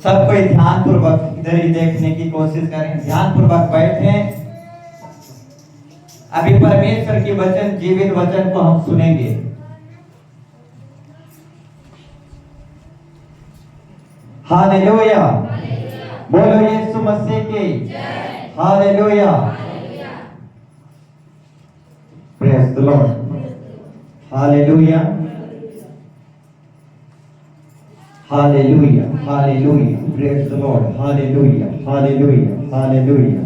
सब कोई ध्यान पूर्वक इधर ही देखने की कोशिश करें, ध्यान पूर्वक बैठें। अभी परमेश्वर के वचन, जीवित वचन को हम सुनेंगे। हालेलुया, बोलो यीशु मसीह की hallelujah, praise the Lord, hallelujah, hallelujah, hallelujah, praise the Lord, hallelujah, hallelujah, hallelujah,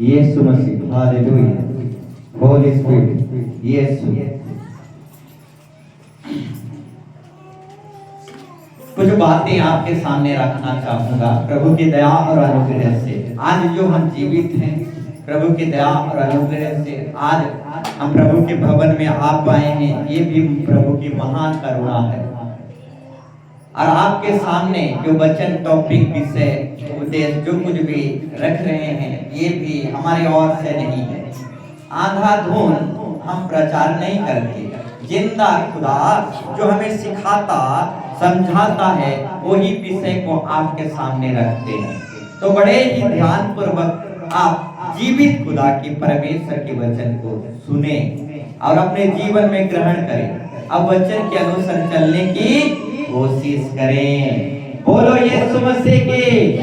Yeshu Masih, hallelujah, Holy Spirit, Yeshu. कुछ बातें आपके सामने रखना चाहूंगा प्रभु की दया और अनुग्रह से। आज जो हम जीवित हैं प्रभु की दया और अनुग्रह से, आज हम प्रभु के भवन में आ पाए हैं, ये भी प्रभु की महान करुणा है। और आपके सामने जो वचन, टॉपिक, विषय, उद्देश्य जो कुछ भी रख रहे हैं, ये भी हमारी ओर से नहीं है। अंधाधुंध हम प्रचार नहीं करते। जिंदा खुदा जो हमें सिखाता, समझाता है, वही विषय को आपके सामने रखते हैं। तो बड़े ही ध्यान पूर्वक आप जीवित खुदा की, परमेश्वर के वचन को सुने और अपने जीवन में ग्रहण करें। अब वचन के अनुसार चलने की कोशिश करें। बोलो यीशु मसीह की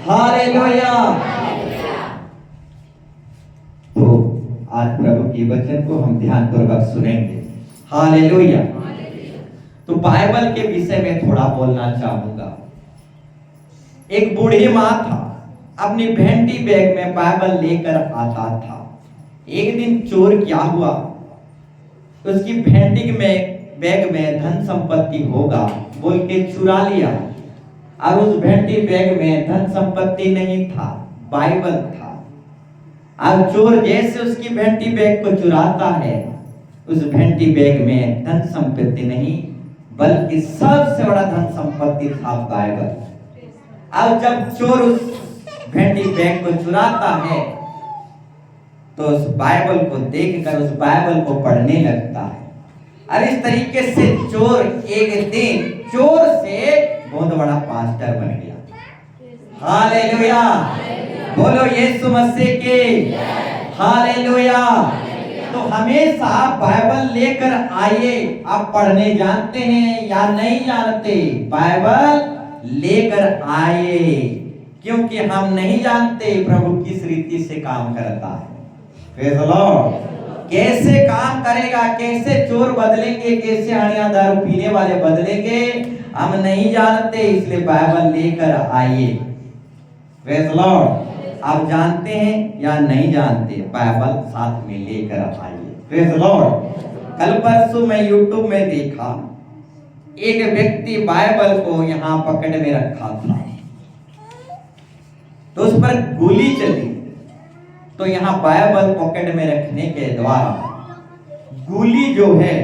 हालेलुया। तो आज प्रभु के वचन को हम ध्यान पूर्वक सुनेंगे। हालेलुया। तो बाइबल के विषय में थोड़ा बोलना चाहूंगा। एक बूढ़ी माँ था, अपनी भेंटी बैग में बाइबल लेकर आता था। एक दिन चोर क्या हुआ, उसकी भेंटी में बैग में धन संपत्ति होगा बोल के चुरा लिया। और उस भेंटी बैग में धन संपत्ति नहीं था, बाइबल था। और चोर जैसे उसकी भेंटी बैग को चुराता है, उस भेंटी बैग में धन संपत्ति नहीं बल्कि सबसे बड़ा धन संपत्ति था बाइबल। और जब चोर उस भेंटी बैग को चुराता है तो उस बाइबल को देखकर उस बाइबल को पढ़ने लगता है। और इस तरीके से चोर एक दिन चोर से बहुत बड़ा पास्टर बन गया। हालेलुया, बोलो यीशु मसीह की हालेलुया। तो हमेशा बाइबल लेकर आइए। आप पढ़ने जानते हैं या नहीं जानते, बाइबल लेकर आइए, क्योंकि हम नहीं जानते प्रभु किस रीति से काम करता है। Praise the Lord. कैसे काम करेगा, कैसे चोर बदलेंगे, कैसे हड़िया दारू पीने वाले बदलेंगे, हम नहीं जानते। इसलिए बाइबल लेकर आइए। Praise the Lord. आप जानते हैं या नहीं जानते, बाइबल साथ में लेकर आइए। Praise the Lord. कल परसों मैं यूट्यूब में देखा, एक व्यक्ति बाइबल को यहाँ पकड़ में रखा था, तो उस पर गोली चली। तो यहाँ बाइबल पॉकेट में रखने के द्वारा गोली जो है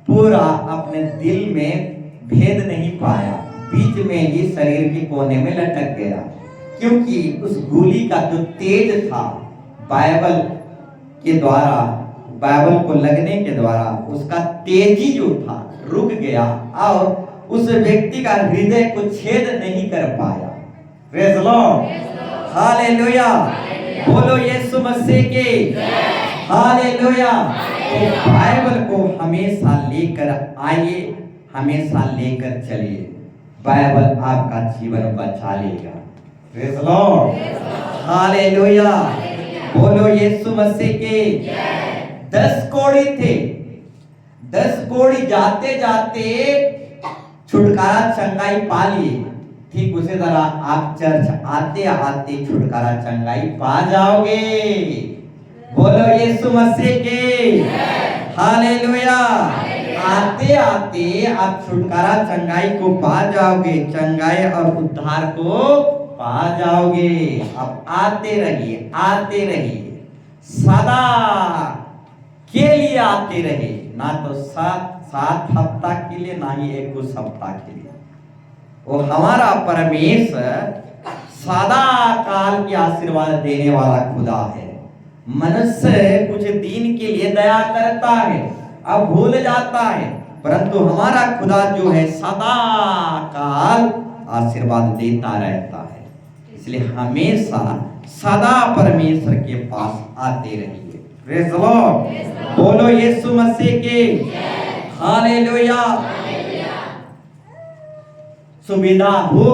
पूरा अपने दिल में भेद नहीं पाया, बीच में ही शरीर के कोने में लटक गया। क्योंकि उस गोली का जो तेज था बाइबल के द्वारा, बाइबल को लगने के द्वारा उसका तेजी जो था रुक गया और उस व्यक्ति का हृदय को छेद नहीं कर पाया। Praise the Lord. हालेलुया, बोलो यीशु मसीह की हालेलुया। तो बाइबल को हमेशा लेकर आइए, हमेशा लेकर चलिए। बाइबल आपका जीवन बचा लेगा। Praise the Lord. हालेलुया, बोलो यीशु मसीह की। 10 कोढ़ी थे, 10 कोढ़ी जाते जाते छुटकारा चंगाई पा लिए। ठीक उसी तरह आप चर्च आते आते छुटकारा चंगाई पा जाओगे। बोलो यीशु मसीह की हालेलुया। आते आते आप छुटकारा चंगाई को पा जाओगे, चंगाई और उद्धार को पा जाओगे। अब आते रहिए, आते रहिए, सदा के लिए आते रहे, ना तो 7 हफ्ता के लिए, ना ही 1 सप्ताह के लिए। वो हमारा परमेश्वर सदा काल की आशीर्वाद देने वाला खुदा है। मनुष्य कुछ दिन के लिए दया करता है, अब भूल जाता है, परंतु हमारा खुदा जो है सदा काल आशीर्वाद देता रहता है। इसलिए हमेशा सदा परमेश्वर के पास आते रहिए। Praise the Lord. बोलो यीशु मसीह के हालेलुया। सुविधा हो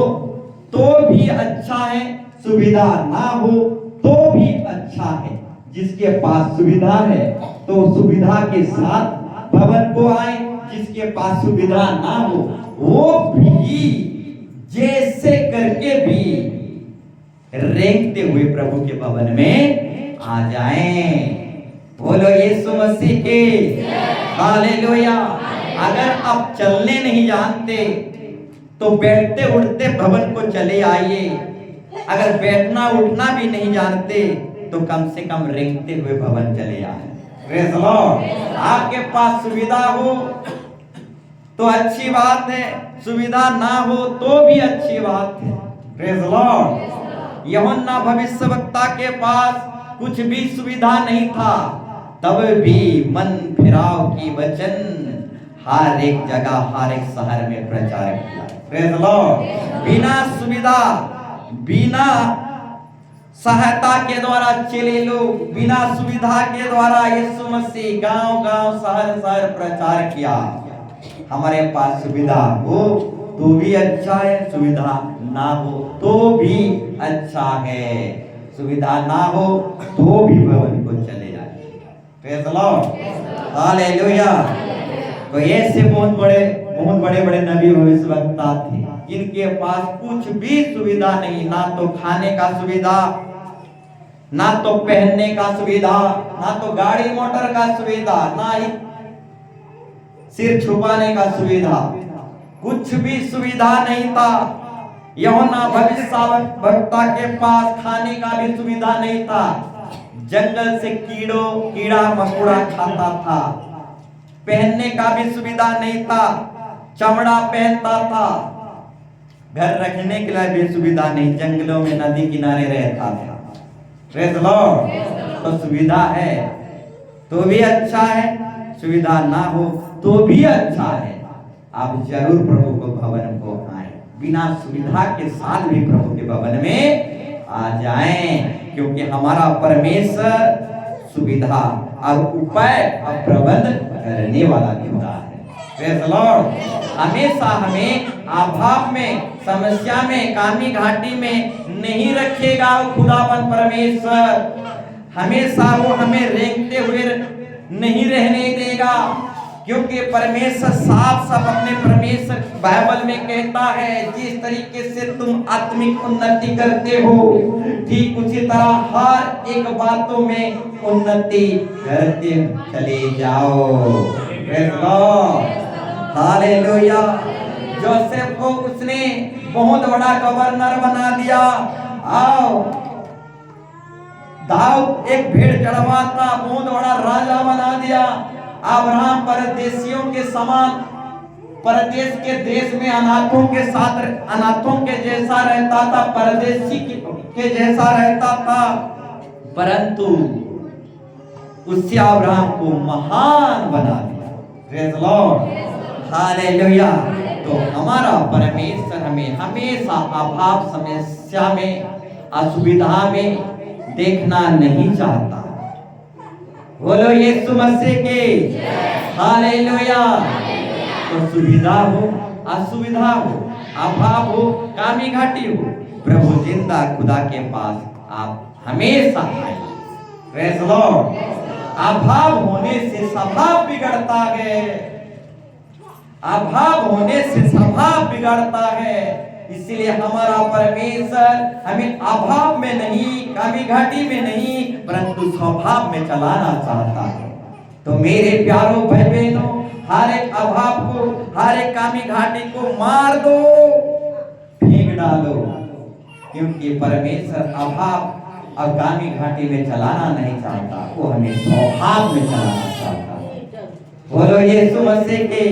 तो भी अच्छा है, सुविधा ना हो तो भी अच्छा है। जिसके पास सुविधा है तो सुविधा के साथ भवन को आए, जिसके पास सुविधा ना हो वो भी जैसे करके भी रेंगते हुए प्रभु के भवन में आ जाएं। बोलो यीशु मसीह के हालेलुया। अगर आप चलने नहीं जानते तो बैठते उठते भवन को चले आइए। अगर बैठना उठना भी नहीं जानते तो कम से कम रेंगते हुए भवन चले आए। Praise the Lord. आपके पास सुविधा हो तो अच्छी बात है, सुविधा ना हो तो भी अच्छी बात है। Praise the Lord. यूहन्ना भविष्यवक्ता के पास कुछ भी सुविधा नहीं था, तब भी मन फिराव की वचन हर एक जगह हर एक शहर में प्रचार किया। Praise the Lord. बिना सुविधा, बिना सहायता के द्वारा चले लोग, बिना सुविधा के द्वारा यीशु मसीह गांव गांव शहर शहर प्रचार किया। हमारे पास सुविधा हो तो भी अच्छा है, सुविधा ना हो तो भी अच्छा है। सुविधा ना हो तो भी भवन को चले जाए। Praise the Lord. हालेलुया। तो ऐसे बहुत बड़े बड़े नबी भविष्यवक्ता थे, इनके पास कुछ भी सुविधा नहीं, ना तो खाने का सुविधा, ना तो पहनने का सुविधा, ना तो गाड़ी मोटर का सुविधा, ना ही सिर छुपाने का सुविधा, कुछ भी सुविधा नहीं था। यूहन्ना भविष्यवक्ता के पास खाने का भी सुविधा नहीं था। जंगल से कीड़ा मकोड़ा खाता था। पहनने का भी सुविधा नहीं था, चमड़ा पहनता था। घर रखने के लिए भी सुविधा नहीं, जंगलों में नदी किनारे रहता था। Praise the Lord. तो सुविधा है तो भी अच्छा है, सुविधा ना हो तो भी अच्छा है। आप जरूर प्रभु को भवन को आए, बिना सुविधा के साथ भी प्रभु के भवन में आ जाएं, क्योंकि हमारा परमेश्वर सुविधा और उपाय और प्रबंध करने वाला खुदा है। Praise the Lord. हमेशा हमें अभाव में, समस्या में, कामी घाटी में नहीं रखेगा वो खुदावन परमेश्वर। हमेशा वो हमें रेंगते हुए नहीं रहने देगा, क्योंकि परमेश्वर साफ साफ अपने परमेश्वर बाइबल में कहता है, जिस तरीके से तुम आत्मिक उन्नति करते हो ठीक उसी तरह हर एक बातों में उन्नति करते चले जाओ। Praise the Lord. Hallelujah. Joseph को उसने बहुत बड़ा गवर्नर बना दिया। आओ, दाऊद एक भेड़ चढ़वाता बहुत बड़ा राजा बना दिया। अब्राहम परदेशियों के समान परदेश के देश में अनाथों के साथ अनाथों के जैसा रहता था, परदेशी के जैसा रहता था, परंतु उससे अब्राहम को महान बना दिया। Praise the Lord. हालेलुया। तो हमारा परमेश्वर हमें हमेशा अभाव, समस्या में, असुविधा में देखना नहीं चाहता। बोलो यीशु मसीह के हालेलुया। तो सुविधा हो, असुविधा हो, अभाव हो, कामी घाटी हो, प्रभु जिंदा खुदा के पास आप हमेशा आए। Praise the Lord. अभाव होने से स्वभाव बिगड़ता है, अभाव होने से स्वभाव बिगड़ता है। इसलिए हमारा परमेश्वर हमें अभाव में नहीं, कामी घाटी में नहीं, परंतु स्वभाव में चलाना चाहता है। तो मेरे प्यारों भाई बहनों, हर एक अभाव को, हर एक कामी घाटी को मार दो, फेंक डालो, क्योंकि परमेश्वर अभाव और कामी घाटी में चलाना नहीं चाहता, वो हमें स्वभाव में चलाना चाहता है। बोलो यीशु मसीह के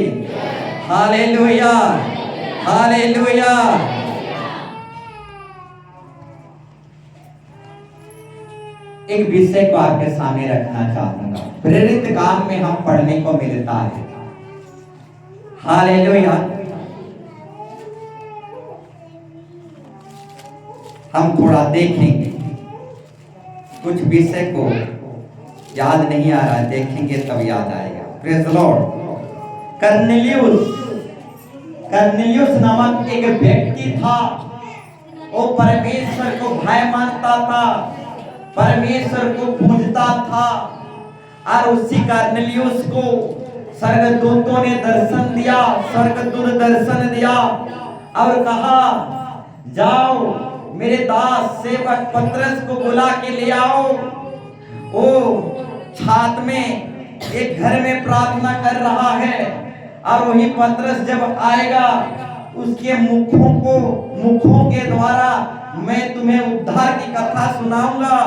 हालेलुया। हालेलुया। एक विषय को आपके सामने रखना चाहूंगा, प्रेरित काम में हम पढ़ने को मिलता है। हालेलुया। हम थोड़ा देखेंगे, कुछ विषय को याद नहीं आ रहा, देखेंगे तब याद आएगा। Praise the Lord. कर्नेलियुस नामक एक व्यक्ति था, वो परमेश्वर को भय मानता था, परमेश्वर को पूजता था। और उसी कर्नेलियुस को स्वर्गदूतों ने दर्शन दिया, स्वर्गदूत दर्शन दिया और कहा, जाओ मेरे दास सेवक पतरस को बुला के ले आओ। वो छात में एक घर में प्रार्थना कर रहा है, और वही पतरस जब आएगा, उसके मुखों के द्वारा मैं तुम्हें उद्धार की कथा सुनाऊंगा।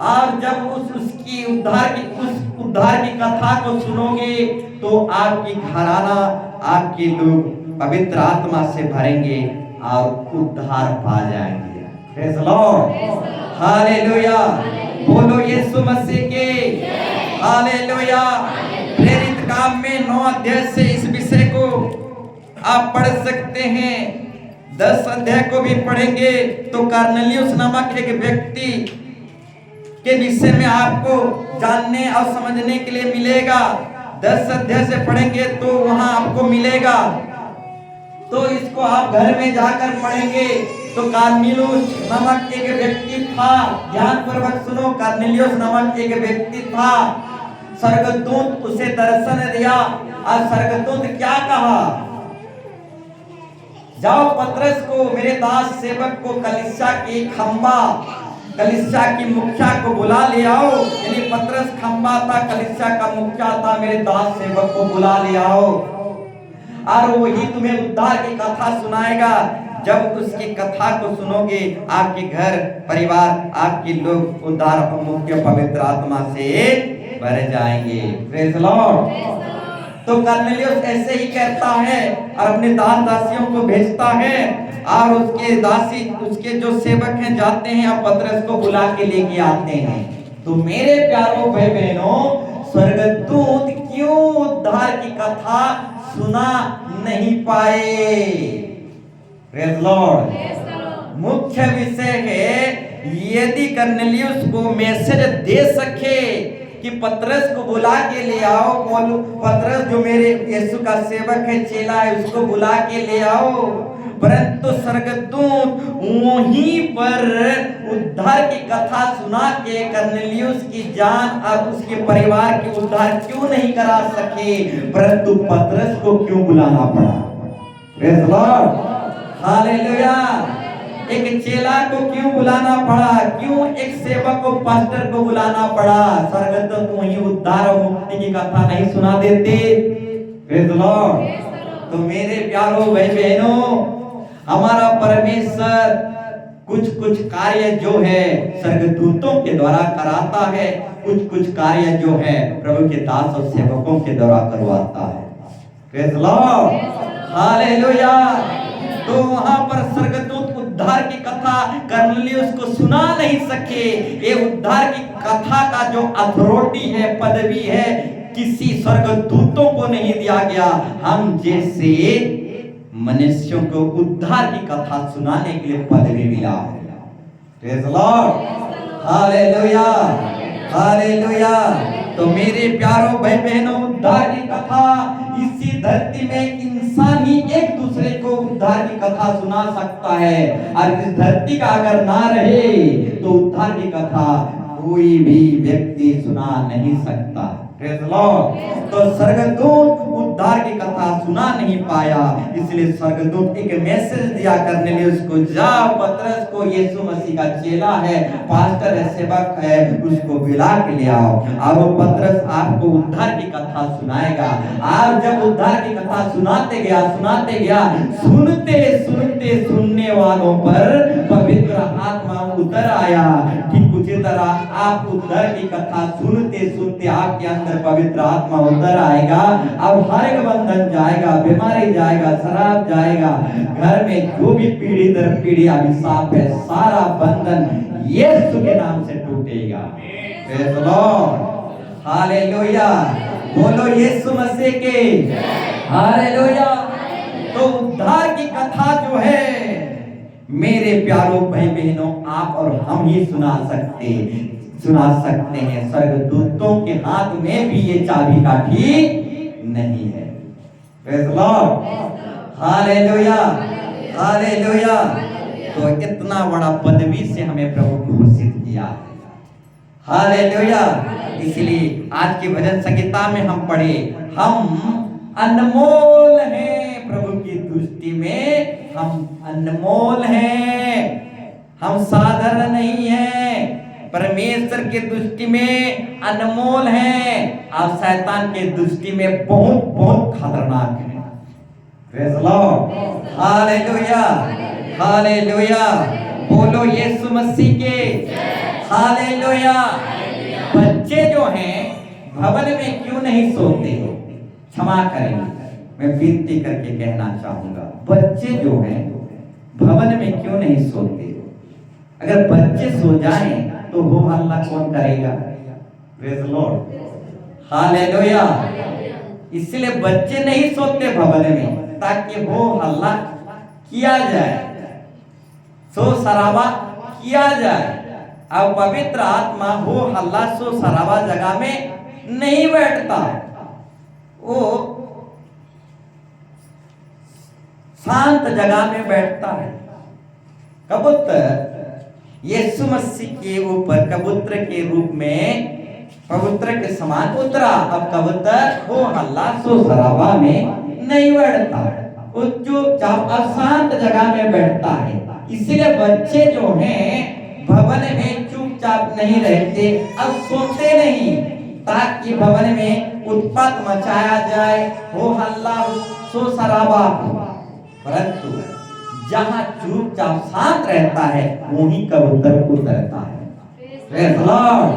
और जब उसकी उद्धार की कथा को सुनोगे तो आपकी घराना, आपके लोग पवित्र आत्मा से भरेंगे और उद्धार पा जाएंगे। Praise the Lord, hallelujah. बोलो यीशु मसीह के हालेलुया। प्रेरित काम में 9 अध्याय से इस विषय को आप पढ़ सकते हैं। 10 अध्याय को भी पढ़ेंगे तो कर्नेलियुस नामक एक व्यक्ति के विषय में आपको जानने और समझने के लिए मिलेगा। 10 अध्याय से पढ़ेंगे तो वहां आपको मिलेगा। तो इसको आप घर में जाकर पढ़ेंगे। तो कर्नेलियुस नामक एक व्यक्ति था, ध्यान पूर्वक सुनो। कर्नेलियुस नामक एक व्यक्ति था, स्वर्गदूत उसे दर्शन दिया और स्वर्गदूत क्या कहा, जाओ पतरस को, मेरे दास सेवक को, कलीसिया की खंबा, कलीसिया की मुखिया को बुला ले आओ। यानी पतरस खंबा था, कलीसिया का मुखिया था, मेरे दास सेवक को बुला ले आओ और वही तुम्हें उद्धार की कथा सुनाएगा। जब उसकी कथा को सुनोगे, आपके घर परिवार, आपके लोग उद्धार और मुख्य पवित्र आत्मा से भर जाएंगे। Praise the Lord. तो कर्नेलियुस ऐसे ही कहता है और अपने दास दासियों को भेजता है, और उसके दासी, उसके जो सेवक हैं, जाते हैं और पतरस को बुला के लेके आते हैं। तो मेरे प्यारों भाई बहनों, स्वर्गदूत क्यों उद्धार की कथा सुना नहीं पाए? Praise the Lord. मुख्य विषय है, यदि कर्नेलियुस को मैसेज दे सके कि पतरस को बुला के ले आओ, पतरस जो मेरे यीशु का सेवक है, चेला है, उसको बुला के ले आओ, परंतु स्वर्गदूत वहीं पर उद्धार की कथा सुना के कर्नेलियुस की जान और उसके परिवार की उद्धार क्यों नहीं करा सके, परंतु पतरस को क्यों बुलाना पड़ा? Praise the Lord, hallelujah. एक चेला को क्यों बुलाना पड़ा? क्यों एक सेवक को, पास्टर को बुलाना पड़ा? स्वर्गदूत वहीं उद्धार और मुक्ति की कथा नहीं सुना देते? Praise the Lord. तो मेरे प्यारों भाई बहनों, हमारा परमेश्वर कुछ कार्य जो है स्वर्गदूतों के द्वारा कराता है, कुछ कार्य जो है प्रभु के दास और सेवकों के द्वारा करवाता है। Praise the Lord, hallelujah. तो वहां पर स्वर्गदूत उद्धार की कथा कर्नेलियुस को सुना नहीं सके। ये उद्धार की कथा का जो अथॉरिटी है, पदवी है, किसी स्वर्गदूतों को नहीं दिया गया। हम जैसे मनुष्यों को उद्धार की कथा सुनाने के लिए पदवी मिला है। Praise the Lord, hallelujah, hallelujah. तो मेरे प्यारों भाई बहनों, उद्धार की कथा इसी धरती में इंसान ही एक दूसरे को उद्धार की कथा सुना सकता है, और इस धरती का अगर ना रहे तो उद्धार की कथा कोई भी व्यक्ति सुना नहीं सकता। Praise the Lord. तो स्वर्गदूत उद्धार की कथा सुना नहीं पाया, इसलिए स्वर्गदूत एक मैसेज दिया कर्नेलियुस को, जाओ पतरस को, यीशु मसीह का चेला है, पास्टर है, सेवक है, उसको बुला के ले आओ। और वो पतरस आपको उद्धार की कथा सुनाएगा। और जब उद्धार की कथा सुनाते गया, सुनते सुनते सुनने वालों पर पवित्र आत्मा उतर आया। ठीक उसी तरह आप उद्धार की कथा सुनते सुनते आपके अंदर पवित्र आत्मा उतर आएगा, अब हर एक बंधन जाएगा, बीमारी जाएगा, शराब जाएगा, घर में जो भी पीढ़ी दर पीढ़ी अभिशाप है, सारा बंधन यीशु के नाम से टूटेगा। Praise the Lord, hallelujah. बोलो यीशु मसीह के हालेलुया। तो उद्धार की कथा जो है मेरे प्यारों भाई बहनों, आप और हम ही सुना सकते हैं। स्वर्गदूतों के हाथ में भी ये चाबी काठी नहीं है। Praise the Lord, hallelujah, hallelujah. तो इतना बड़ा पदवी से हमें प्रभु घोषित किया है, हालेलुया। इसलिए आज की भजन संगीता में हम पढ़े, हम अनमोल हैं प्रभु की दृष्टि में, हम अनमोल हैं, हम साधारण नहीं हैं, परमेश्वर की दृष्टि में अनमोल हैं और शैतान के दृष्टि में बहुत बहुत खतरनाक है। Praise the Lord, hallelujah, hallelujah. बोलो यीशु मसीह के, हालेलुया। बच्चे जो हैं भवन में क्यों नहीं सोते हो? क्षमा करेंगे, मैं विनती करके कहना चाहूंगा, बच्चे जो हैं भवन में क्यों नहीं सोते हो? अगर बच्चे सो जाएं तो हो हल्ला कौन करेगा? Praise the Lord, hallelujah. इसलिए बच्चे नहीं सोते भवन में ताकि हो हल्ला किया जाए, सो सराबा किया जाए। अब पवित्र आत्मा हो हल्ला सो सराबा जगह में नहीं बैठता, वो शांत जगह में बैठता है। कबूतर यीशु मसीह के ऊपर कबूतर के रूप में कबूतर के समान उतरा। अब कबूतर हो हल्ला सो सराबा में नहीं बैठता, वो चुपचाप अशांत जगह में बैठता है। इसलिए बच्चे जो हैं भवन में चुपचाप नहीं रहते, अब सोते नहीं ताकि भवन में उत्पात मचाया जाए, हो हल्ला सो सराबा हो। परंतु जहां चुपचाप शांत रहता है वहीं कबूतर उतरता है। Praise the Lord,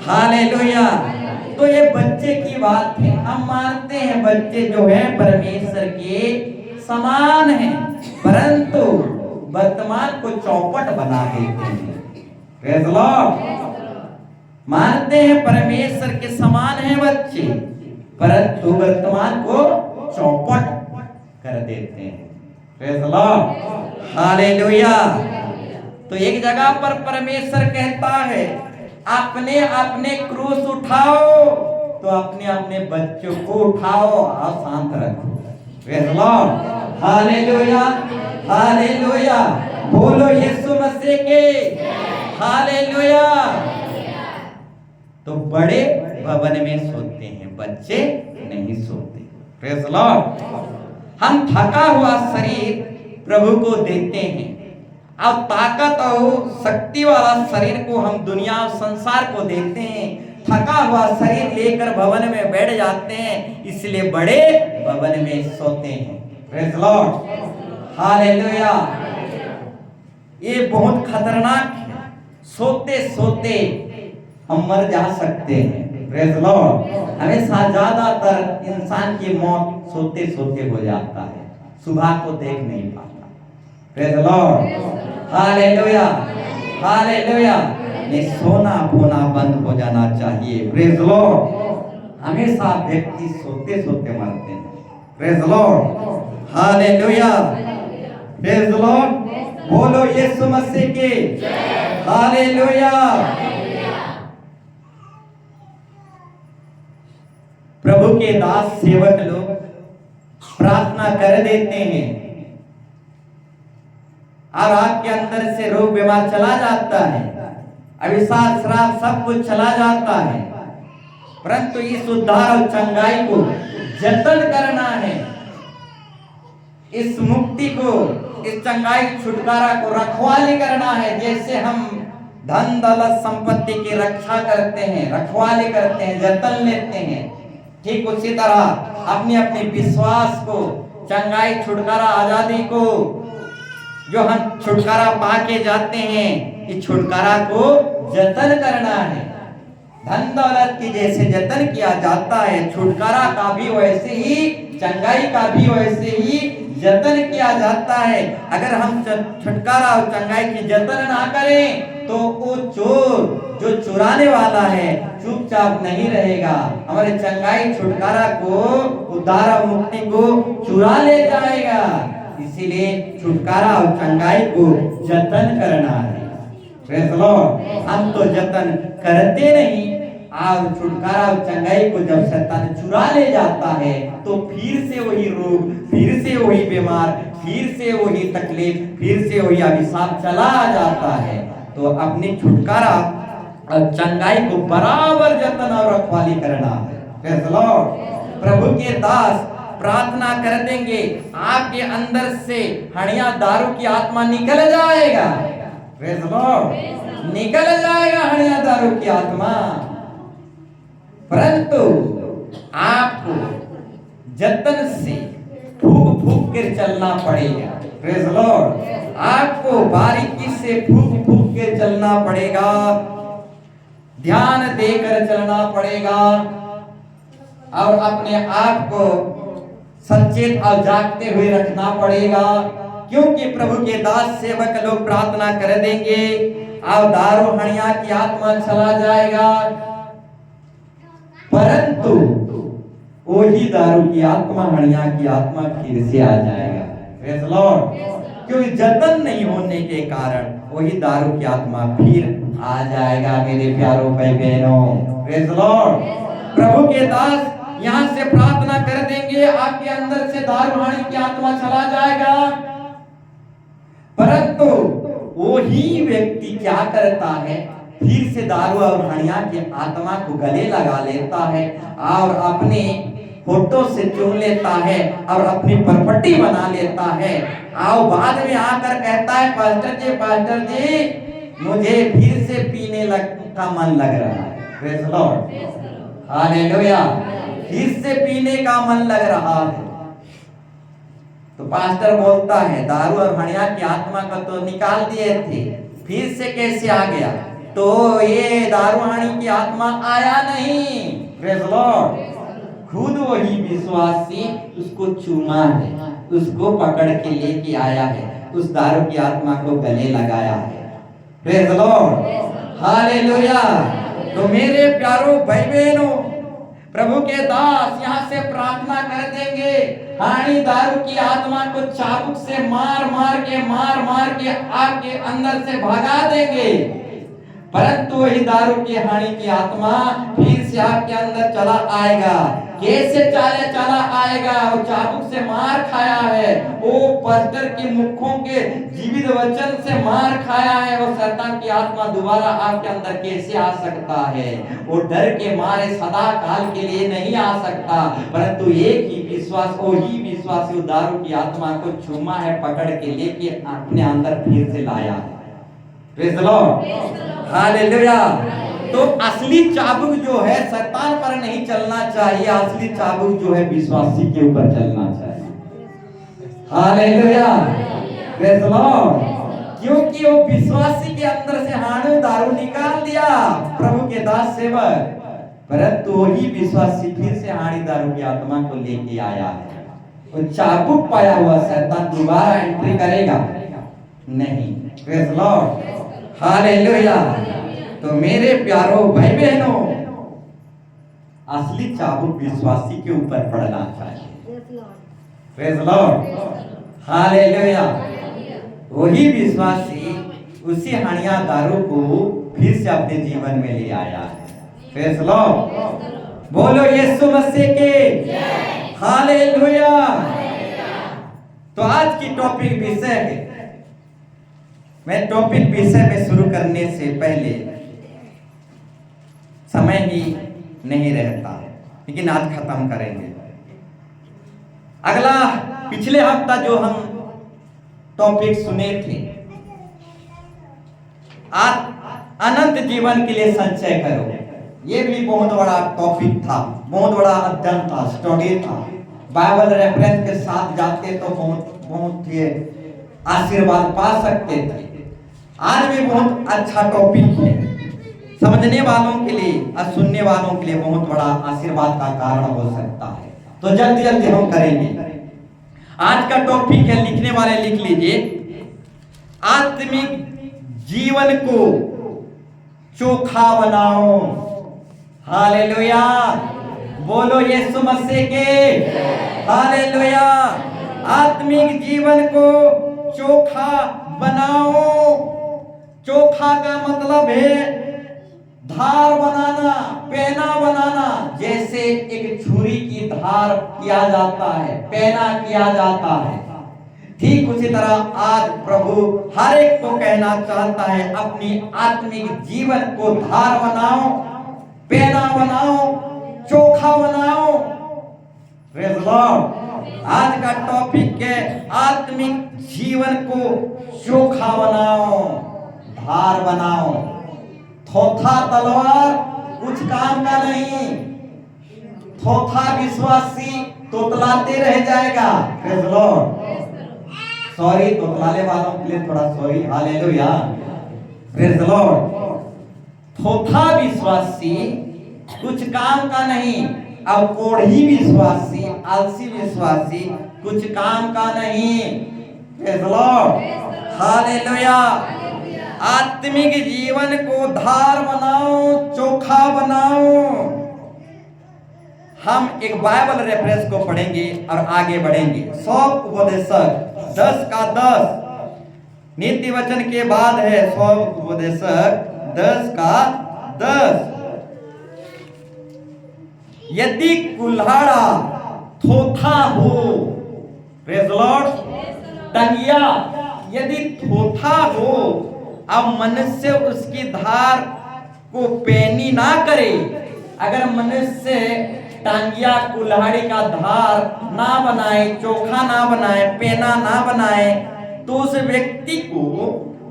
hallelujah. तो ये बच्चे की बात है। हम मानते हैं बच्चे जो हैं परमेश्वर के समान हैं, परंतु वर्तमान को चौपट बना देते हैं। प्रेज़ द लॉर्ड, मानते हैं परमेश्वर के समान हैं बच्चे, परंतु वर्तमान को चौपट कर देते हैं। Praise the Lord, hallelujah. तो एक जगह पर परमेश्वर कहता है अपने अपने क्रूस उठाओ, तो अपने अपने बच्चों को उठाओ और शांत रखो। Praise the Lord, hallelujah, hallelujah. बोलो यीशु मसीह के, हालेलुया। तो बड़े भवन में सोते हैं, बच्चे नहीं सोते। Praise the Lord. हम थका हुआ शरीर प्रभु को देते हैं, अब ताकत और शक्ति वाला शरीर को हम दुनिया और संसार को देते हैं। थका हुआ शरीर लेकर भवन में बैठ जाते हैं, इसलिए बड़े भवन में सोते हैं। Praise the Lord, hallelujah. ये बहुत खतरनाक है, सोते सोते हम मर जा सकते हैं। Praise the Lord. हमेशा ज्यादातर इंसान की मौत सोते सोते हो जाता है, सुबह को देख नहीं पाता। Praise the Lord, hallelujah, hallelujah. ये सोना खोना बंद हो जाना चाहिए। Praise the Lord. हमेशा व्यक्ति सोते सोते मरते हैं। Praise the Lord, hallelujah, praise the Lord. बोलो यीशु मसीह के, हालेलुया। प्रभु के दास सेवक लोग प्रार्थना कर देते हैं और आपके अंदर से रोग बीमार चला जाता है, अभिशाप श्राप सब कुछ चला जाता है, परंतु इस उद्धार और चंगाई को जतन करना है। इस मुक्ति को, इस चंगाई छुटकारा को रखवाली करना है। जैसे हम धन दौलत संपत्ति की रक्षा करते हैं, रखवाली करते हैं, जतन लेते हैं, ठीक उसी तरह अपने अपने विश्वास को, चंगाई छुटकारा आजादी को जो हम छुटकारा पाके जाते हैं, इस छुटकारा को जतन करना है। धन दौलत की जैसे जतन किया जाता है, छुटकारा का भी वैसे ही, चंगाई का भी वैसे ही जतन किया जाता है। अगर हम छुटकारा और चंगाई की जतन ना करें तो वो चोर जो चुराने वाला है चुपचाप नहीं रहेगा, हमारे चंगाई छुटकारा को, उद्धार और मुक्ति को चुरा ले जाएगा। इसीलिए छुटकारा और चंगाई को जतन करना है। Praise the Lord. हम तो जतन करते नहीं, और छुटकारा और चंगाई को जब शैतान चुरा ले जाता है तो फिर से वही रोग, फिर से वही बीमार, फिर से वही तकलीफ, फिर से वही अभिशाप चला जाता है। तो अपनी छुटकारा और चंगाई को बराबर जतन और रखवाली करना है। Praise the Lord. प्रभु के दास प्रार्थना कर देंगे, आपके अंदर से हणिया दारू की आत्मा निकल जाएगा। Praise the Lord. निकल जाएगा हणिया दारू की आत्मा। परंतु आपको जतन से फूक फूक कर चलना पड़ेगा। Praise the Lord. आपको बारीकी से फूक फूक कर चलना पड़ेगा, ध्यान देकर चलना पड़ेगा, और अपने आप को सचेत और जागते हुए रखना पड़ेगा। क्योंकि प्रभु के दास सेवक लोग प्रार्थना कर देंगे और दारू हणिया की आत्मा चला जाएगा, परंतु वही दारू की आत्मा, हणिया की आत्मा फिर से आ जाएगा। Praise the Lord. क्योंकि जतन नहीं होने के कारण वही दारू की आत्मा फिर आ जाएगा। मेरे प्यारों भाई बहनों, प्रेज़ द लॉर्ड। प्रभु के दास यहाँ से प्रार्थना कर देंगे, आपके अंदर से दारू हानि की आत्मा चला जाएगा, परंतु वही व्यक्ति क्या करता है, फिर से दारू और हणिया की आत्मा को गले लगा लेता है और अपने फोटो से चुन लेता है और अपनी प्रॉपर्टी बना लेता है, और बाद में आकर कहता है, पास्टर जी मुझे फिर से पीने का मन लग रहा है। Praise the Lord. हालेलुया। फिर से पीने का मन लग रहा है। तो पास्टर बोलता है, दारू और हणिया की आत्मा को तो निकाल दिए थे, फिर से कैसे आ गया? तो ये दारू हानि की आत्मा आया नहीं। Praise the Lord. खुद वही विश्वासी उसको चूमा है, उसको पकड़ के लेके आया है, उस दारू की आत्मा को गले लगाया है। Praise the Lord. हालेलुया। तो मेरे प्यारों भाई बहनों, प्रभु के दास यहाँ से प्रार्थना कर देंगे, हानि दारू की आत्मा को चाबुक से मार मार के आपके अंदर से भगा देंगे, परंतु वही दारू की हानि की आत्मा फिर से आपके अंदर चला आएगा। कैसे चला आएगा? वो चाबुक से मार खाया है, वो पास्टर के मुखों के जीवित वचन से मार खाया है, वो शैतान की आत्मा दोबारा आपके अंदर कैसे आ सकता है? वो डर के मारे सदा काल के लिए नहीं आ सकता, परंतु एक ही विश्वास, वही विश्वास वो दारू की आत्मा को चूमा है, पकड़ के लेके अपने अंदर फिर से लाया है। Praise the Lord. हालेलुया। तो असली चाबुक जो है शैतान पर नहीं चलना चाहिए, असली चाबुक जो है विश्वासी के ऊपर चलना चाहिए। हालेलुया। Praise the Lord. क्योंकि वो विश्वासी के अंदर से हानि दारू निकाल दिया प्रभु के दास सेवक, परंतु वही विश्वासी फिर से हानि दारू की आत्मा को लेके आया है। वो चाबुक पाया हुआ शैतान दोबारा एंट्री करेगा नहीं। Praise the Lord. हालेलुया। तो मेरे प्यारों भाई बहनों, असली चाबुक विश्वासी के ऊपर पड़ना चाहिए। Praise the Lord. हालेलुया। वही विश्वासी उसी हणिया दारू को फिर से अपने जीवन में ले आया है। Praise the Lord. बोलो यीशु मसीह के जय। हालेलुया। तो आज की टॉपिक विषय है, मैं टॉपिक विषय में शुरू करने से पहले समय ही नहीं रहता, लेकिन आज खत्म करेंगे। अगला पिछले हफ्ता जो हम टॉपिक सुने थे, अनंत जीवन के लिए संचय करो, ये भी बहुत बड़ा टॉपिक था, बहुत बड़ा अध्ययन था, स्टडी था। बाइबल रेफरेंस के साथ जाते तो बहुत ही आशीर्वाद पा सकते थे। आज भी बहुत अच्छा टॉपिक है, समझने वालों के लिए और सुनने वालों के लिए बहुत बड़ा आशीर्वाद का कारण हो सकता है। तो जल्दी जल्दी हम करेंगे। आज का टॉपिक है, लिखने वाले लिख लीजिए, आत्मिक जीवन को चोखा बनाओ। हालेलुया। बोलो यीशु मसीह के। हालेलुया। आत्मिक जीवन को चोखा बनाओ। चोखा का मतलब है धार बनाना, पेना बनाना। जैसे एक छुरी की धार किया जाता है, पेना किया जाता है, ठीक उसी तरह आज प्रभु हर एक को कहना चाहता है, अपनी आत्मिक जीवन को धार बनाओ, पेना बनाओ, चोखा बनाओ। Praise Lord. आज का टॉपिक है आत्मिक जीवन को चोखा बनाओ, धार बनाओ। थोथा तलवार कुछ काम का नहीं। थोथा विश्वासी तोतलाते रह जाएगा। Praise Lord. सॉरी तोतलाने वालों के लिए थोड़ा सॉरी। हालेलुया। Praise Lord. थोथा विश्वासी कुछ काम का नहीं, अब कोढ़ी विश्वासी, आलसी विश्वासी कुछ काम का नहीं। Praise Lord. हालेलुया। आत्मिक जीवन को धार बनाओ, चोखा बनाओ। हम एक बाइबल रेफरेंस को पढ़ेंगे और आगे बढ़ेंगे। 100 उपदेशक 10 का 10 नीति वचन के बाद है। 100 उपदेशक 10 का 10। यदि कुल्हाड़ा थोथा हो, प्रेज़ लॉर्ड, टंगिया यदि थोथा हो, अब मनुष्य उसकी धार को पेनी ना करे। अगर मनुष्य टांगिया कुल्हाड़ी का धार ना बनाए, चोखा ना बनाए, पेना ना बनाए, तो उस व्यक्ति को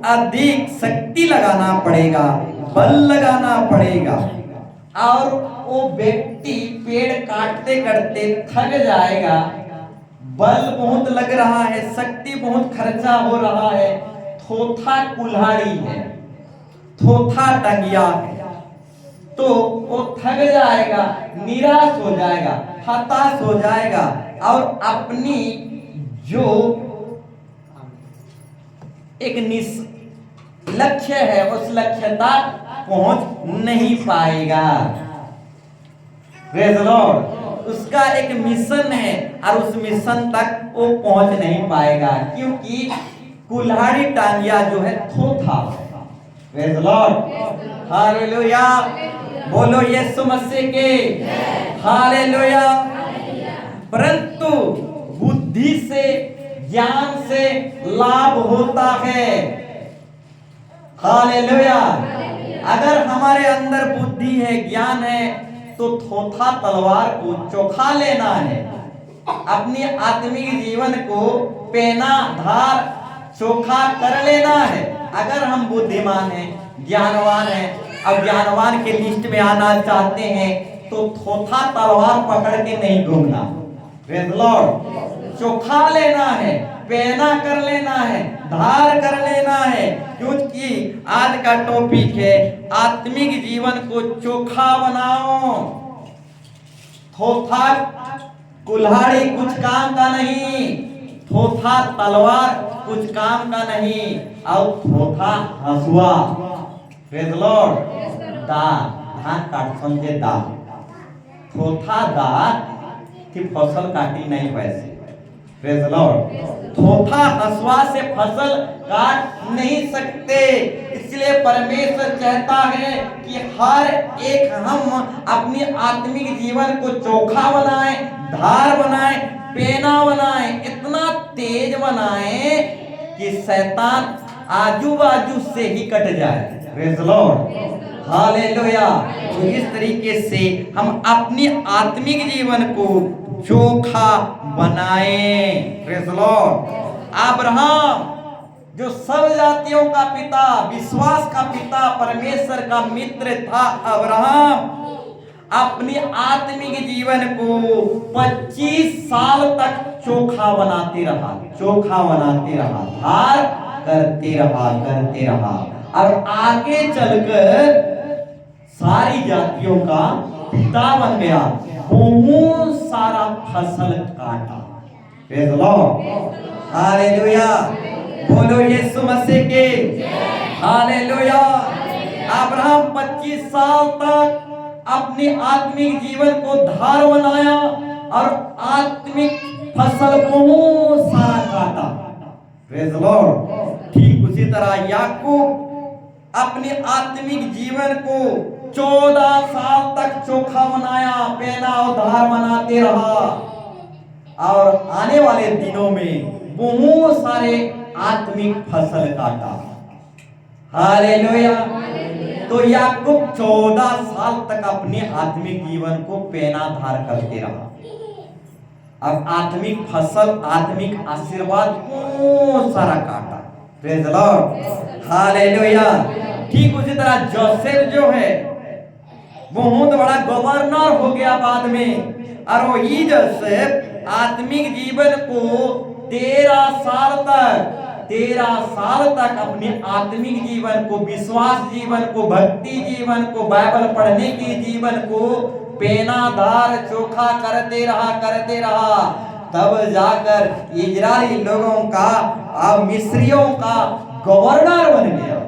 अधिक शक्ति लगाना पड़ेगा, बल लगाना पड़ेगा, और वो व्यक्ति पेड़ काटते करते थक जाएगा। बल बहुत लग रहा है, शक्ति बहुत खर्चा हो रहा है। थोथा कुल्हाड़ी है, थोथा टंगिया है, तो वो थक जाएगा, निराश हो जाएगा, हताश हो जाएगा, और अपनी जो एक लक्ष्य है उस लक्ष्य तक पहुंच नहीं पाएगा। Praise Lord. उसका एक मिशन है और उस मिशन तक वो पहुंच नहीं पाएगा, क्योंकि कुल्हाड़ी टांगिया जो है थोथा। Praise Lord. हालेलुया। बोलो यीशु मसीह के हालेलुया। परंतु बुद्धि से, ज्ञान से लाभ होता है। हालेलुया। अगर हमारे अंदर बुद्धि है, ज्ञान है, तो थोथा तलवार को चोखा लेना है। अपनी आत्मिक जीवन को पेना, धार, चोखा कर लेना है। अगर हम बुद्धिमान हैं, ज्ञानवान हैं, अब ज्ञानवान के लिस्ट में आना चाहते हैं, तो थोथा तलवार पकड़ के नहीं घूमना। Praise Lord. चोखा लेना है, पेना कर लेना है, धार कर लेना है, क्योंकि आज का टॉपिक है आत्मिक जीवन को चोखा बनाओ। थोथा कुल्हाड़ी कुछ काम का नहीं, थोथा तलवार कुछ काम का नहीं, और थोथा हसुआ, प्रेज़ लॉर्ड, दा धान काट समझे दा, थोथा दा कि फसल काटी नहीं वैसे। Praise Lord. थोथा हसुआ से फसल काट नहीं सकते। इसलिए परमेश्वर चाहता है कि हर एक हम अपनी आत्मिक जीवन को चोखा बनाएं, धार बनाएं, पेना बनाएं, इतना तेज बनाएं कि शैतान आजू बाजू से ही कट जाए। Praise Lord. हालेलुया। तो इस तरीके से हम अपनी आत्मिक जीवन को चोखा बनाए। Praise Lord. अब्राहम जो सब जातियों का पिता, विश्वास का पिता, परमेश्वर का मित्र था, अब्राहम अपनी आत्मिक जीवन को 25 साल तक चोखा बनाते रहा, चोखा बनाते रहा, धार करते रहा, और आगे चलकर सारी जातियों का पिता बन गया। बहुत सारा फसल काटा। Praise Lord. हालेलुया। बोलो यीशु मसीह के हालेलुया। अब्राहम 25 साल तक अपनी आत्मिक जीवन को धार बनाया और आत्मिक फसल बहुत सारा काटा। Praise the Lord. ठीक उसी तरह याकूब अपने आत्मिक जीवन को 14 साल तक चोखा बनाया, पहना और धार बनाते रहा, और आने वाले दिनों में बहुत सारे आत्मिक फसल काटा। हालेलुया। तो याकूब 14 साल तक अपने आत्मिक जीवन को पहना धार करते रहा। अब आत्मिक फसल, आत्मिक आशीर्वाद बहुत सारा काटा। Praise the Lord. हालेलुया। ठीक उसी तरह जोसेफ जो है बहुत बड़ा गवर्नर हो गया बाद में, और वही जोसेफ आत्मिक जीवन को 13 साल तक अपने आत्मिक जीवन को, विश्वास जीवन को, भक्ति जीवन को, बाइबल पढ़ने के जीवन को पेनादार चोखा करते रहा। तब जाकर इजराइली लोगों का और मिस्रियों का गवर्नर बन गया।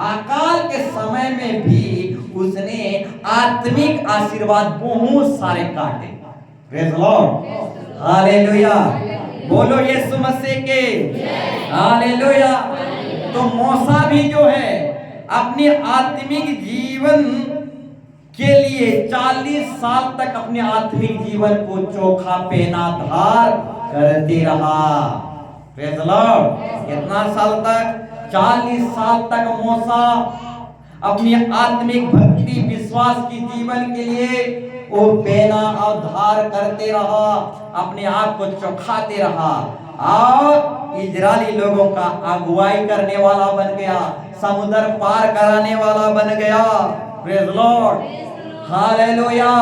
अकाल के समय में भी उसने आत्मिक आशीर्वाद बहुत सारे काटे। Praise the Lord. हालेलुया। बोलो यीशु मसीह के हालेलुया। तो मूसा भी जो है अपने आत्मिक जीवन के लिए 40 साल तक अपने आत्मिक जीवन को चोखा पहना धार करते रहा। Praise the Lord. कितना साल तक? 40 साल तक मूसा अपनी आत्मिक भक्ति, विश्वास की जीवन के लिए वो पहना और धार करते रहा, अपने आप को चौखाते रहा, और इजरायली लोगों का अगुवाई करने वाला बन गया, समुद्र पार कराने वाला बन गया। Praise the Lord. हालेलुया।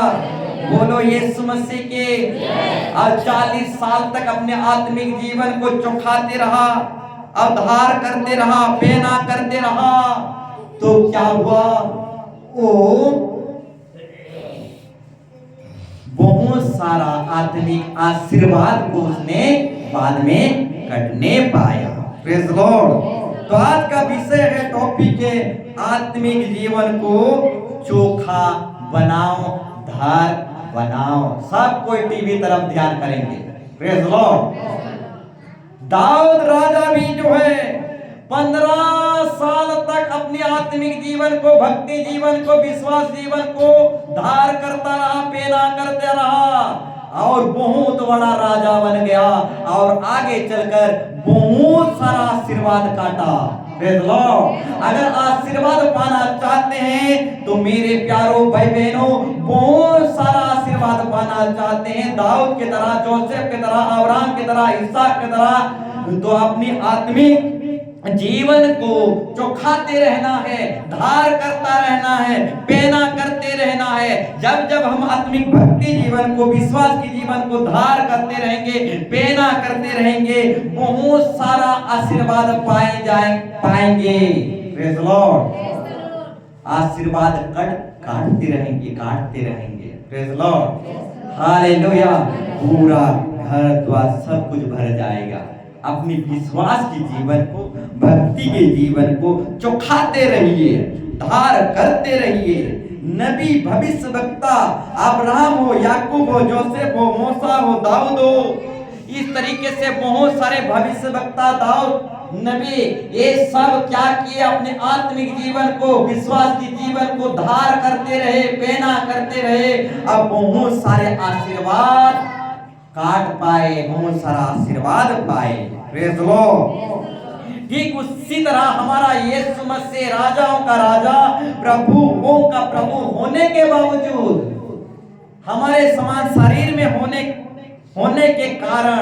बोलो यीशु मसीह के। और 40 साल तक अपने आत्मिक जीवन को चौखाते रहा, उद्धार करते रहा, पहना करते रहा। तो क्या हुआ? वो बहुत सारा आत्मिक आशीर्वाद को उसने बाद में कटने पाया। Praise the Lord. तो आज का विषय है, टॉपिक है, आत्मिक जीवन को चोखा बनाओ, धार बनाओ। सब कोई टीवी तरफ ध्यान करेंगे। Praise the Lord. दाऊद राजा भी जो है 15 साल तक अपने आत्मिक जीवन को, भक्ति जीवन को, विश्वास जीवन को धार करता रहा, पेना करते रहा, और बहुत बड़ा राजा बन गया, और आगे चलकर बहुत सारा आशीर्वाद काटा। Praise the Lord. अगर आशीर्वाद पाना चाहते हैं तो मेरे प्यारों भाई बहनों, बहुत सारा आशीर्वाद पाना चाहते हैं, दाऊद की तरह, जोसेफ की तरह, अब्राहम की तरह, इसहाक की तरह, तो अपनी आत्मिक जीवन को चौखाते रहना है, धार करता रहना है, पहना करते रहना है। जब जब हम आत्मिक भक्ति जीवन को, विश्वास की जीवन को धार करते रहेंगे, पहना करते रहेंगे, बहुत सारा आशीर्वाद पाएंगे। Praise the Lord. आशीर्वाद काटते रहेंगे। Praise the Lord. हालेलुया। पूरा घर द्वार सब कुछ भर जाएगा। अपनी विश्वास के जीवन को, भक्ति के जीवन को चौखाते रहिए, धार करते रहिए। नबी, भविष्यवक्ता, अब्राहम हो, याकूब हो, जोसेफ हो, मूसा हो, दाऊद हो, इस तरीके से बहुत सारे भविष्यवक्ता, दाऊद नबी, ये सब क्या किए? अपने आत्मिक जीवन को, विश्वास की जीवन को धार करते रहे, पहना करते रहे, अब बहुत सारे आशीर्वाद काट पाए, बहुत सारा आशीर्वाद पाए। Praise the Lord. ठीक उसी तरह हमारा यीशु मसीह राजाओं का राजा, प्रभुओं का प्रभु होने के बावजूद, हमारे समान शरीर में होने के कारण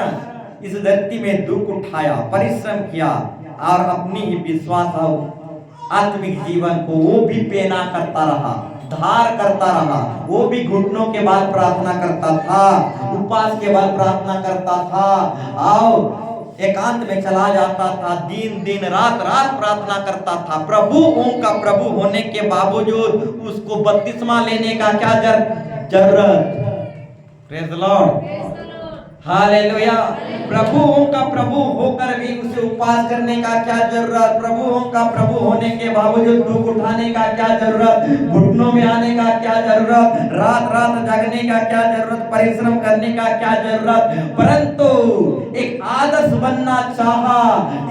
इस धरती में दुख उठाया, परिश्रम किया, और अपनी ही विश्वास और आत्मिक जीवन को वो भी पेना करता रहा, धार करता रहा। वो भी घुटनों के बाद प्रार्थना करता था, उपवास के बाद प्रार्थना करता था, और एकांत में चला जाता था, दिन रात प्रार्थना करता था। प्रभुओं का प्रभु होने के बावजूद उसको बपतिस्मा लेने का क्या जरूरत? Praise the Lord. हालेलुया। प्रभुओं का प्रभु होकर भी उसे उपवास करने का क्या जरूरत, प्रभुओं का प्रभु होने के बावजूद दुख उठाने का क्या जरूरत, घुटनों में आने का क्या जरूरत, रात रात जागने का क्या जरूरत, परिश्रम करने का क्या जरूरत, परंतु एक आदर्श बनना चाहा,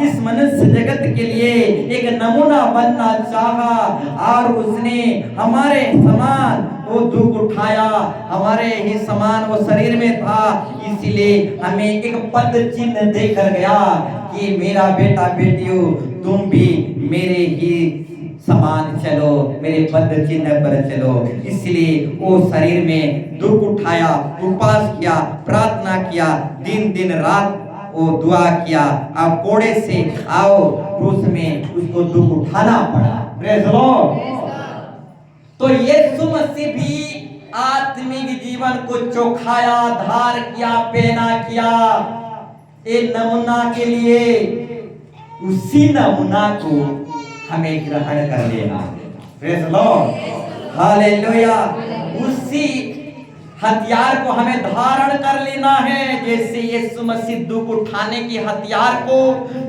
इस मनुष्य जगत के लिए एक नमूना बनना चाहा और उसने हमारे समान वो दुख उठाया, हमारे ही समान वो शरीर में था, इसलिए हमें एक पद चिन्ह देकर गया कि मेरा बेटा बेटियों तुम भी मेरे ही समान चलो, मेरे पद चिन्ह पर चलो। इसलिए वो शरीर में दुख उठाया, उपवास किया, प्रार्थना किया, दिन दिन रात वो दुआ किया, अब कोड़े से आओ क्रूस में उसको दुख उठाना पड़ा। Praise Lord. तो यीशु मसीह भी आत्मिक जीवन को चौखाया, धार किया, पेना किया, एक नमूना के लिए। उसी नमूना को हमें ग्रहण कर लेना है। Praise Lord, hallelujah. उसी हथियार को हमें धारण कर लेना है, जैसे यीशु मसीह दुख उठाने की हथियार को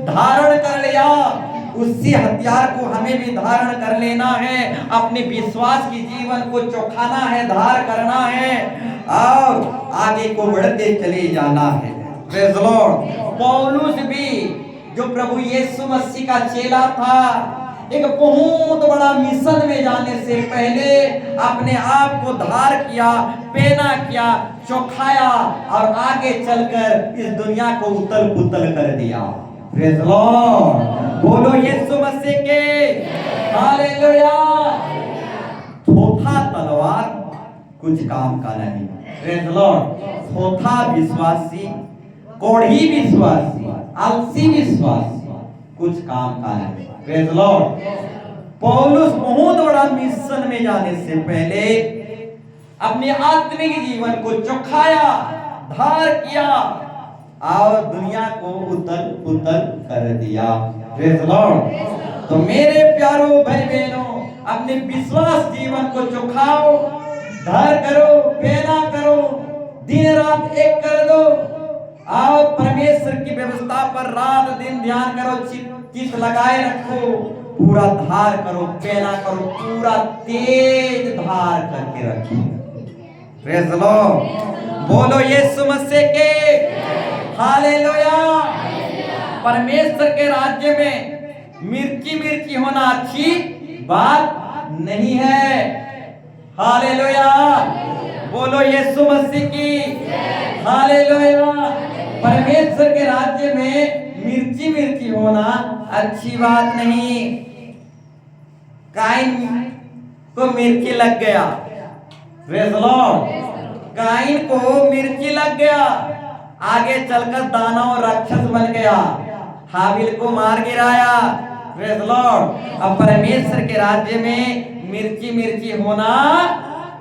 धारण कर लिया, उसी हथियार को हमें भी धारण कर लेना है। अपने विश्वास की जीवन को चौखाना है, धार करना है और आगे को बढ़ते चले जाना है। Praise Lord. पौलुस भी जो प्रभु यीशु मसीह का चेला था, एक बहुत बड़ा मिशन में जाने से पहले अपने आप को धार किया, पेना किया, चौखाया और आगे चलकर इस दुनिया को उतल पुतल कर दिया। Praise Lord. बोलो यीशु मसीह के हालेलुया। थोथा तलवार कुछ काम का नहीं। Praise Lord. थोथा विश्वासी, कोढ़ी विश्वासी, आलसी विश्वासी कुछ काम का नहीं। Praise Lord. पौलुस बहुत बड़ा मिशन में जाने से पहले अपने आत्मिक जीवन को चौखाया, धार किया और दुनिया को उतल पुतल कर दिया। Praise Lord. तो मेरे प्यारों भाई बहनों, अपने विश्वास जीवन को चौखाओ, धार करो, पेना करो, दिन रात एक कर दो और परमेश्वर की व्यवस्था पर रात दिन ध्यान करो, चित्त लगाए रखो, पूरा धार करो, पेना करो, पूरा तेज धार करके रखो। Praise Lord. बोलो यीशु मसीह के हालेलुया। परमेश्वर के राज्य में मिर्ची मिर्ची होना अच्छी बात नहीं है। हालेलुया। बोलो यीशु मसीह की हालेलुया। परमेश्वर के राज्य में मिर्ची मिर्ची होना अच्छी बात नहीं। काइन को मिर्ची लग गया। Praise Lord. काइन को मिर्ची लग गया, आगे चलकर दानव राक्षस बन गया, हाबिल को मार गिराया। Praise Lord. अब परमेश्वर के राज्य में मिर्ची मिर्ची होना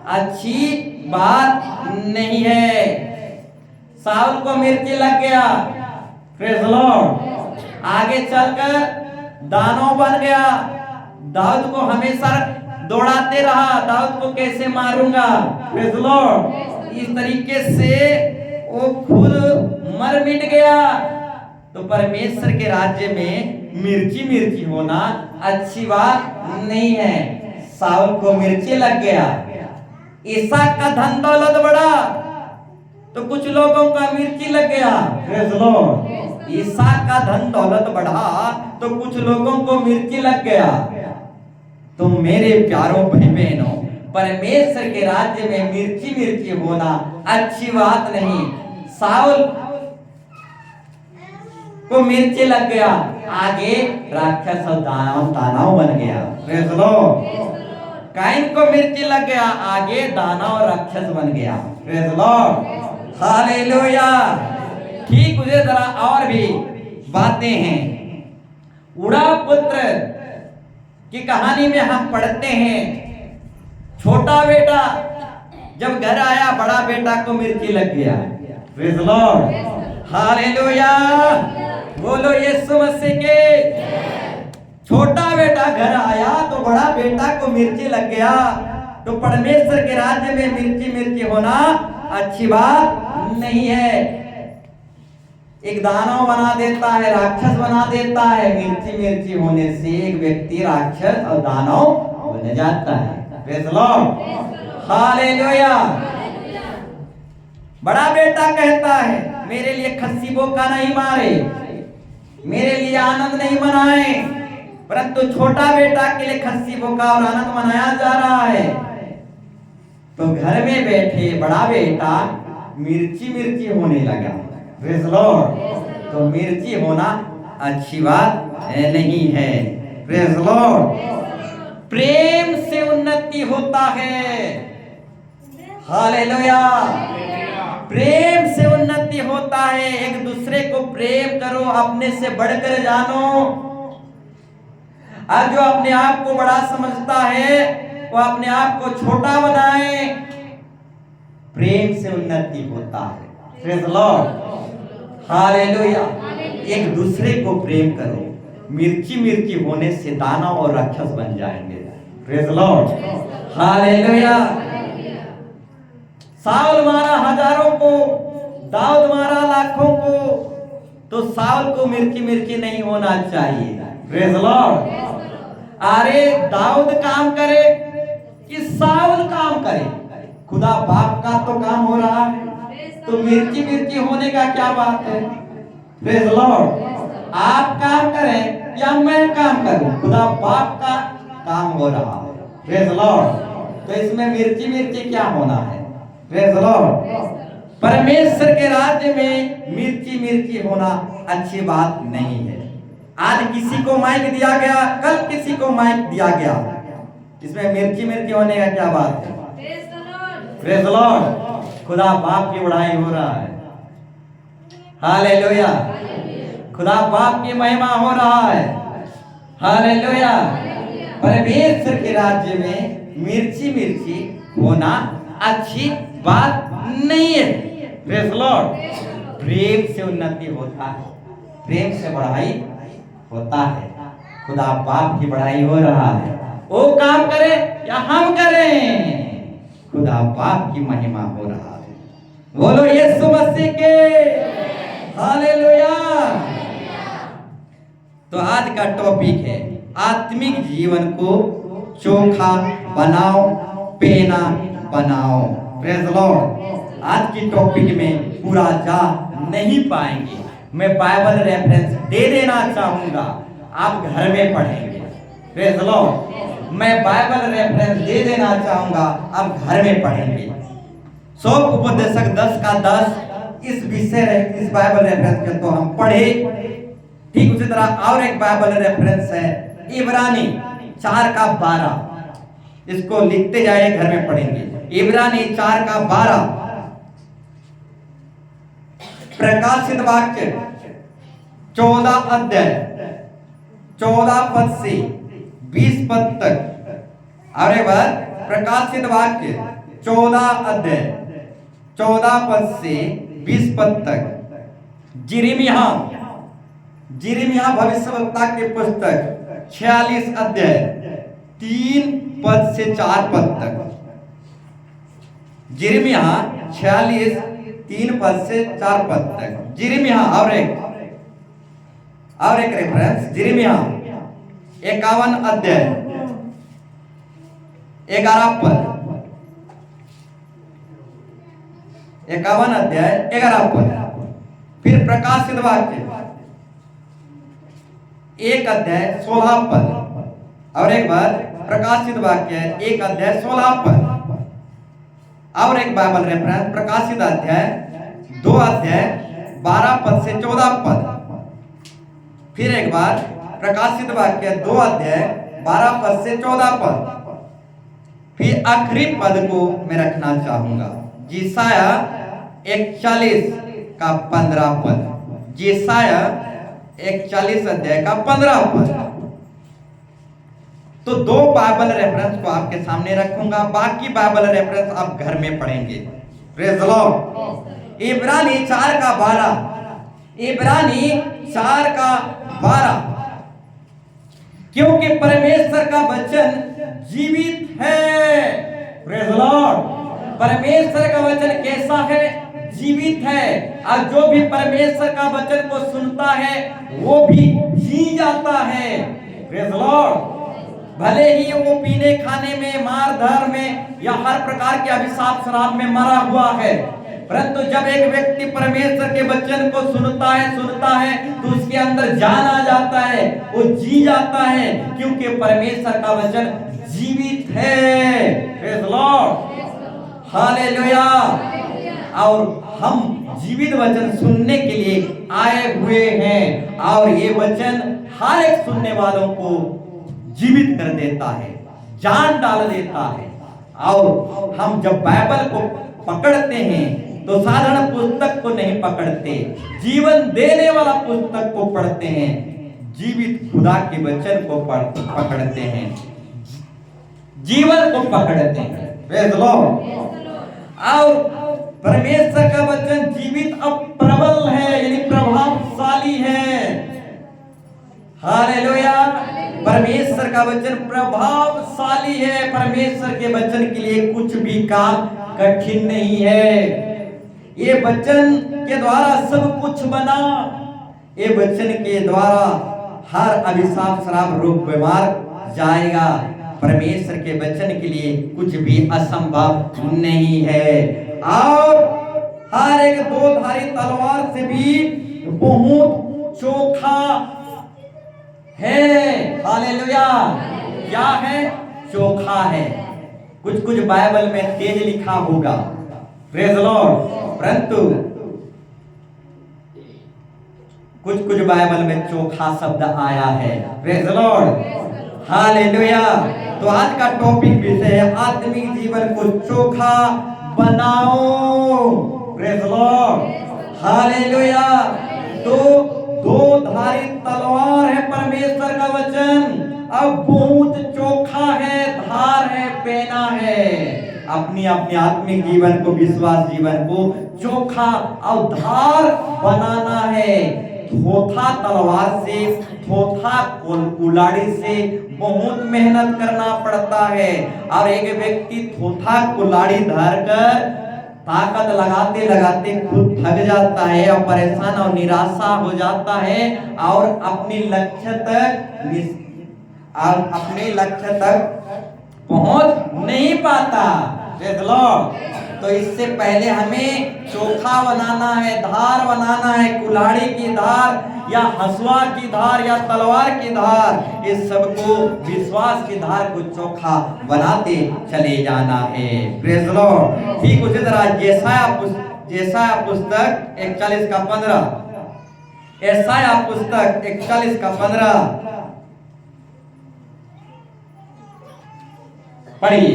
अच्छी बात नहीं है। साउल को मिर्ची लग गया। Praise Lord. आगे चलकर दानव बन गया, दाऊद को हमेशा दौड़ाते रहा, दाऊद को कैसे मारूंगा। Praise Lord. इस तरीके से वो खुद मर मिट गया। तो परमेश्वर के राज्य में मिर्ची मिर्ची होना अच्छी बात नहीं है। साउल को मिर्ची लग गया, इसहाक का धन दौलत बढ़ा तो कुछ लोगों का मिर्ची लग गया। Praise Lord. इसहाक का धन दौलत बढ़ा तो कुछ लोगों को मिर्ची लग गया। तो मेरे प्यारों भाई बहनों, परमेश्वर के राज्य में मिर्ची मिर्ची होना अच्छी बात नहीं। साउल को मिर्ची लग गया, आगे राक्षस और दानव बन गया। Praise Lord. काइन को मिर्ची लग गया, आगे दानव और राक्षस बन गया। Praise Lord. हालेलुया। ठीक उसी तरह और भी बातें हैं। उड़ा पुत्र की कहानी में हम पढ़ते हैं, छोटा बेटा जब घर आया, बड़ा बेटा को मिर्ची लग गया। Praise Lord. हालेलुया। बोलो यीशु मसीह के। छोटा बेटा घर आया तो बड़ा बेटा को मिर्ची लग गया। तो परमेश्वर के राज्य में मिर्ची मिर्ची होना अच्छी बात नहीं है। एक दानव बना देता है, राक्षस बना देता है। मिर्ची मिर्ची होने से एक व्यक्ति राक्षस और दानव बन जाता है। Praise Lord, hallelujah. बड़ा बेटा कहता है मेरे लिए खस्सी बोका नहीं मारे, मेरे लिए आनंद नहीं मनाए, परंतु छोटा बेटा के लिए खस्सी बोका और आनंद मनाया जा रहा है। तो घर में बैठे बड़ा बेटा मिर्ची मिर्ची होने लगा। प्रेज़ लॉर्ड, तो मिर्ची होना अच्छी बात नहीं है। प्रेज़ लॉर्ड, प्रेम से उन्नति होता है। हालेलुया, प्रेम से उन्नति होता है। एक दूसरे को प्रेम करो, अपने से बढ़कर जानो। आज जो अपने आप को बड़ा समझता है वो अपने आप को छोटा बनाए। प्रेम से उन्नति होता है। Praise Lord, hallelujah. एक दूसरे को प्रेम करो, मिर्ची मिर्ची होने से दानव और राक्षस बन जाएंगे। Praise Lord, hallelujah. साउल मारा हजारों को, दाऊद मारा लाखों को, तो साउल को मिर्ची मिर्ची नहीं होना चाहिए। प्रेज़ लॉर्ड, अरे दाऊद काम करे कि साउल काम करे, खुदा बाप का तो काम हो रहा है, तो मिर्ची मिर्ची होने का क्या बात है। प्रेज़ लॉर्ड, आप काम करें या मैं काम करूं, खुदा बाप का काम हो रहा है। प्रेज़ लॉर्ड, तो इसमें मिर्ची मिर्ची क्या होना है। प्रेज़ लॉर्ड, परमेश्वर के राज्य में मिर्ची मिर्ची होना अच्छी बात नहीं है। आज किसी को माइक दिया गया, कल किसी को माइक दिया गया, इसमें मिर्ची मिर्ची होने का क्या बात है। प्रेज़ लॉर्ड, खुदा बाप की बढ़ाई हो रहा है। हालेलुया, खुदा बाप की महिमा हो रहा है। हालेलुया, परमेश्वर के राज्य में मिर्ची मिर्ची होना अच्छी बात नहीं है। प्रेज़ लॉर्ड, प्रेम से उन्नति होता है, प्रेम से बढ़ाई होता है। खुदा बाप की बढ़ाई हो रहा है, वो काम करे या हम करें, खुदा बाप की महिमा हो रहा है। बोलो यीशु मसीह के हालेलुया। तो आज का टॉपिक है आत्मिक जीवन को चोखा बनाओ, पेना बनाओ। प्रेज़ लॉर्ड, आज की टॉपिक में पूरा जा नहीं पाएंगे, मैं बाइबल रेफरेंस दे देना चाहूंगा, आप घर में पढ़ेंगे। प्रेज़ लॉर्ड, मैं बाइबल रेफरेंस दे देना चाहूंगा, आप घर में पढ़ेंगे। सो उपदेशक 10 का 10 इस विषय, इस बाइबल रेफरेंस के तो हम पढ़े। ठीक उसी तरह और एक बाइबल रेफरेंस है इब्रानी 4 का 12, इसको लिखते जाए, घर में पढ़ेंगे। इब्रानी 4 का 12, प्रकाशित वाक्य 14 अध्याय 14 पद से 20 पद तक। और एक बार प्रकाशित वाक्य 14 अध्याय 14 पद से 20 पद तक। यिर्मयाह भविष्यवक्ता की पुस्तक 46 अध्याय 3 पद से 4 पद तक। यिर्मयाह 46 3 पद से 4 पद तक। यिर्मयाह और एक रेफरेंस, यिर्मयाह 51 अध्याय 11 पद, 51 अध्याय 11 पद। फिर प्रकाशित वाक्य 1 अध्याय 16 पद, और एक बार प्रकाशित वाक्य 1 अध्याय 16 पद। और एक बाइबल रेफरेंस प्रकाशित अध्याय 2 अध्याय 12 पद से 14 पद। फिर एक बार प्रकाशित वाक्य 2 अध्याय 12 पद से 14 पद। फिर आखिरी पद को मैं रखना चाहूंगा, यशाया 41 का 15 पद। यशाया 41 अध्याय का 15 पद। तो 2 बाइबल रेफरेंस को आपके सामने रखूंगा, बाकी बाइबल रेफरेंस आप घर में पढ़ेंगे। प्रेज़ लॉर्ड, इब्रानी 4 का 12, इब्रानी 4 का 12, क्योंकि परमेश्वर का वचन जीवित है। प्रेज़ लॉर्ड, परमेश्वर का वचन कैसा है? जीवित है, और जो भी परमेश्वर का वचन को सुनता है वो भी जी जाता है। Praise the Lord. भले ही वो पीने खाने में, मार धर में या हर प्रकार के अभिशाप शराब में मरा हुआ है, परंतु जब एक व्यक्ति परमेश्वर के वचन को सुनता है तो उसके अंदर जान आ जाता है, वो जी जाता है, क्योंकि परमेश्वर का वचन जीवित है। Praise the Lord, hallelujah. और हम जीवित वचन सुनने के लिए आए हुए हैं, और ये वचन हर एक सुनने वालों को जीवित कर देता है, जान डाल देता है। और हम जब बाइबल को पकड़ते हैं तो साधारण पुस्तक को नहीं पकड़ते, जीवन देने वाला पुस्तक को पढ़ते हैं, जीवित खुदा के वचन को पकड़ते हैं, जीवन को पकड़ते हैं। Praise the Lord. और परमेश्वर का वचन जीवित और प्रबल है, यानी प्रभावशाली है। हालेलुया। परमेश्वर का वचन प्रभावशाली है। परमेश्वर के वचन के लिए कुछ भी काम कठिन नहीं है। ये वचन के द्वारा सब कुछ बना। ये वचन के द्वारा हर अभिशाप शराब रोग बीमार जाएगा। परमेश्वर के वचन के लिए कुछ भी असंभव नहीं है। और हर एक दो धारी तलवार से भी बहुत चोखा है। हालेलुया। क्या है? चोखा है। कुछ बाइबल में तेज लिखा होगा, प्रेज़ द लॉर्ड, परंतु कुछ बाइबल में चोखा शब्द आया है। Praise the Lord, hallelujah. तो आज का टॉपिक विषय है आत्मिक जीवन को चोखा बनाओ। Praise the Lord, hallelujah. तो दो धारी तलवार है परमेश्वर का वचन, अब बहुत चोखा है, धार है, पेना है। अपनी आत्मिक जीवन को, विश्वास जीवन को चोखा और धार बनाना है। थोथा तलवार से, थोथा कुल्हाड़ी से बहुत मेहनत करना पड़ता है। और एक व्यक्ति थोथा कुल्हाड़ी धरकर ताकत लगाते लगाते खुद थक जाता है और परेशान और निराशा हो जाता है और अपने लक्ष्य तक पहुंच नहीं पाता। Praise the Lord. तो इससे पहले हमें चोखा बनाना है, धार बनाना है, कुल्हाड़ी की धार या हसुआ की धार या तलवार की धार, इस सब को, विश्वास की धार को चोखा बनाते चले जाना है। Praise the Lord. ठीक उसी तरह यशायाह पुस्तक 41 का 15, यशायाह पुस्तक 41 का 15 पढ़िए।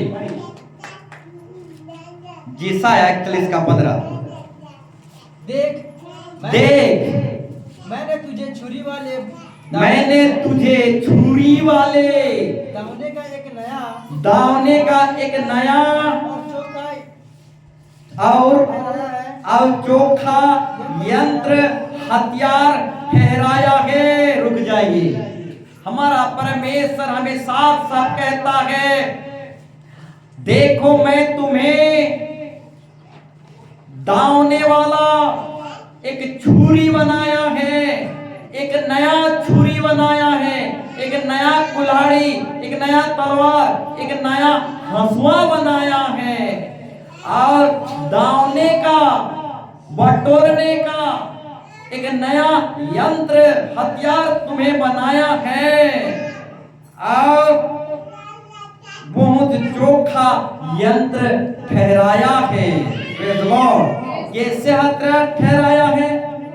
यशायाह 41 का 15। देख मैंने तुझे छुरी वाले दावने का एक नया और चोखा यंत्र हथियार ठहराया है। रुक जाइए। हमारा परमेश्वर हमें साफ साफ कहता है, देखो मैं तुम्हें दावने वाला एक छुरी बनाया है, एक नया छुरी बनाया है, एक नया कुल्हाड़ी, एक नया तलवार, एक नया हंसुआ बनाया है, और दावने का, बटोरने का एक नया यंत्र हथियार तुम्हें बनाया है, और बहुत चोखा यंत्र ठहराया है। Praise the Lord. कैसे हथियार ठहराया है?